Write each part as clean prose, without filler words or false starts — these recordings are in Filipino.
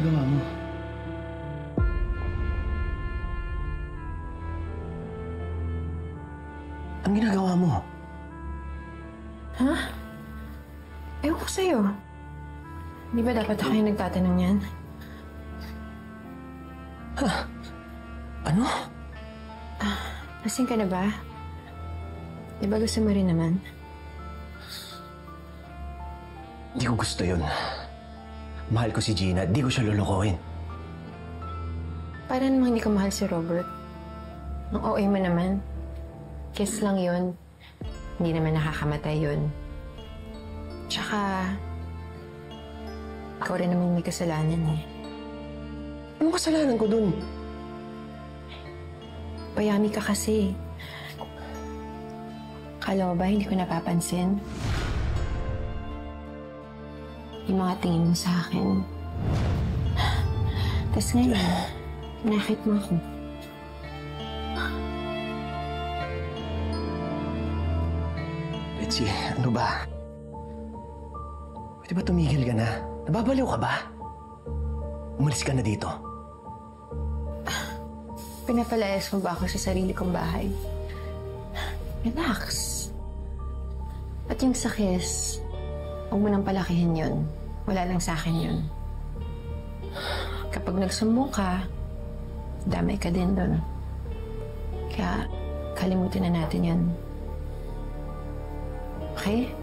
ginagawa mo? Ang ginagawa mo? Ha? Ewan ko sa'yo. Di ba dapat ako yung nagtatanong yan? Ha? Ano? Lasing ka na ba? Di ba gusto mo rin naman? Hindi ko gusto yun. Mahal ko si Gina, di ko siya lulukohin. Para namang hindi ko mahal si Robert. Ang OA mo naman. Kiss lang yun. Hindi naman nakakamatay yun. Tsaka, ikaw rin namang may kasalanan eh. Anong kasalanan ko dun? Payami ka kasi. Kala mo ba hindi ko napapansin? Yung mga tingin mo sa akin. Tapos ngayon, nakit mo ako. Betsy, ano ba? Pwede ba tumigil ka na? Nababaliw ka ba? Umalis ka na dito. Pinapalayas mo ba ako sa sarili kong bahay? Relax. At yung sa kiss, huwag mo nang palakihin yun. Wala lang sa akin yun. Kapag nagsumbong ka, damay ka din doon. Kaya, kalimutin na natin yun. Okay?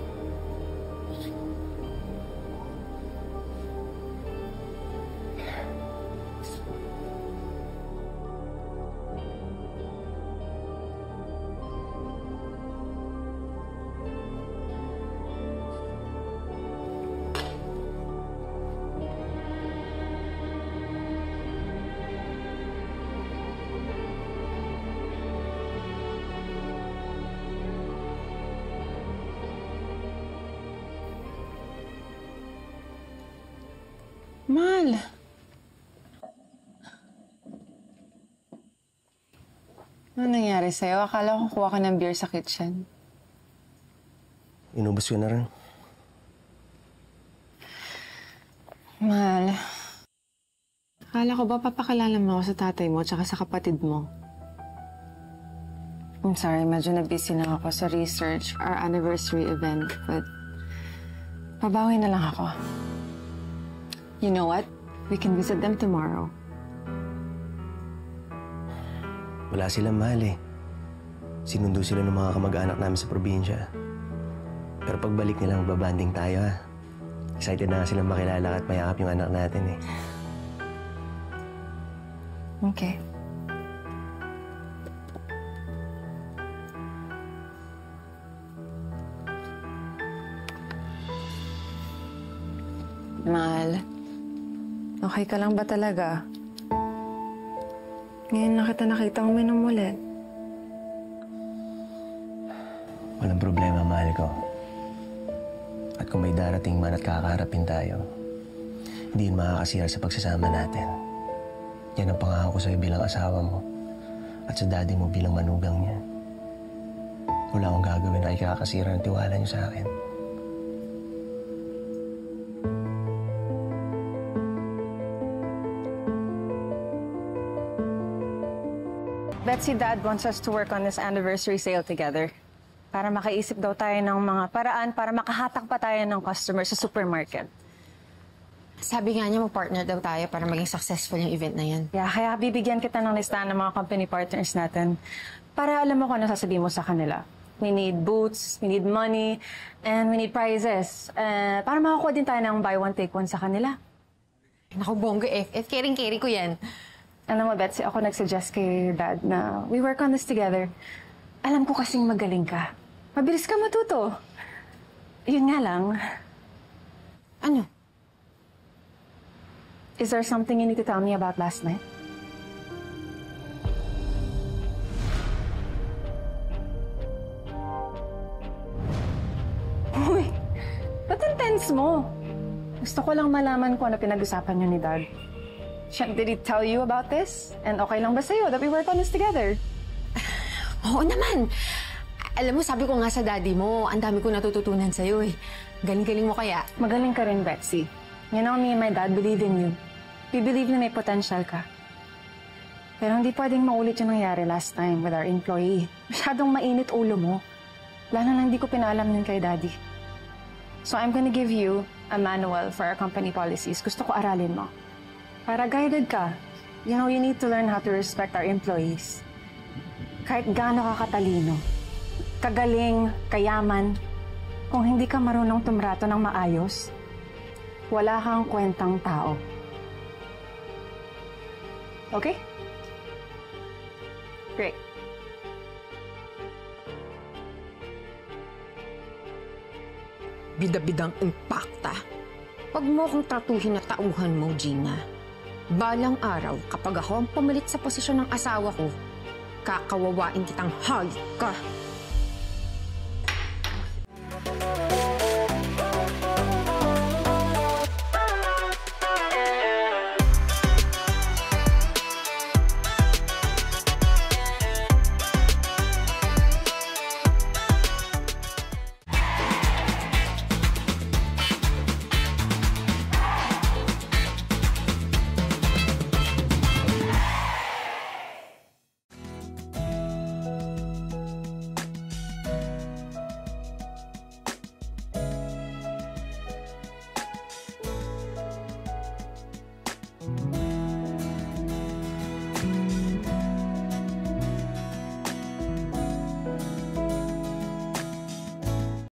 Mal! Ano nangyari sa'yo? Akala ko kuha ka ng beer sa kitchen. Inubos ko na rin. Mal, akala ko ba papakilala mo ako sa tatay mo at sa kapatid mo? I'm sorry, medyo na-busy lang ako sa research, our anniversary event, but pabawi na lang ako. You know what? We can visit them tomorrow. Wala silang mahal eh. Sinundo sila ng mga kamag-anak namin sa probinsya. Pero pagbalik nila, magbabanding tayo ha. Excited na nga silang makilala at mayakap yung anak natin eh. Okay. Mal, okay ka lang ba talaga? Ngayon na kita nakita uminom ulit. Walang problema, mahal ko. At kung may darating man at kakaharapin tayo, hindi yun makakasira sa pagsasama natin. Yan ang pangako ko sa'yo bilang asawa mo at sa daddy mo bilang manugang niya. Wala akong gagawin na ikakasira ng tiwala niyo sa akin. Betsy, Dad wants us to work on this anniversary sale together. Para makaisip daw tayo ng mga paraan para makahatak pa tayo ng customer sa supermarket. Sabi nga niya, mag-partner daw tayo para maging successful yung event na yan. Yeah, kaya bibigyan kita ng listahan ng mga company partners natin para alam mo kung ano sasabihin mo sa kanila. We need booths, we need money, and we need prizes. Para makakuha din tayo ng buy one, take one sa kanila. Naku, bongga eh. Caring-caring ko yan. Alam mo, Betsy, ako nag-suggest kay Dad na we work on this together. Alam ko kasing magaling ka. Mabilis ka matuto. Yun nga lang. Ano? Is there something you need to tell me about last night? Uy, ba't ang tense mo? Gusto ko lang malaman kung ano pinag-usapan niyo ni Dad. Did he tell you about this? And okay lang ba sa'yo that we work on this together? Oo naman. Alam mo, sabi ko nga sa daddy mo, ang dami ko natututunan sa'yo eh. Galing-galing mo kaya. Magaling ka rin, Betsy. You know, me and my dad believe in you. We believe na may potential ka. Pero hindi pwedeng maulit yung nangyari last time with our employee. Masyadong mainit ulo mo. Lalo na hindi ko pinaalam yun kay Daddy. So I'm gonna give you a manual for our company policies. Gusto ko aralin mo. Para guided ka. You know, you need to learn how to respect our employees. Kahit gaano ka katalino, kagaling, kayaman, kung hindi ka marunong tumrato ng maayos, wala kang kwentang tao. Okay? Great. Bida-bidang impakta. Huwag mo akong tratuhin na tauhan mo, Gina. Balang araw, kapag ako ang pumalit sa posisyon ng asawa ko, kakawawain kitang hayop ka.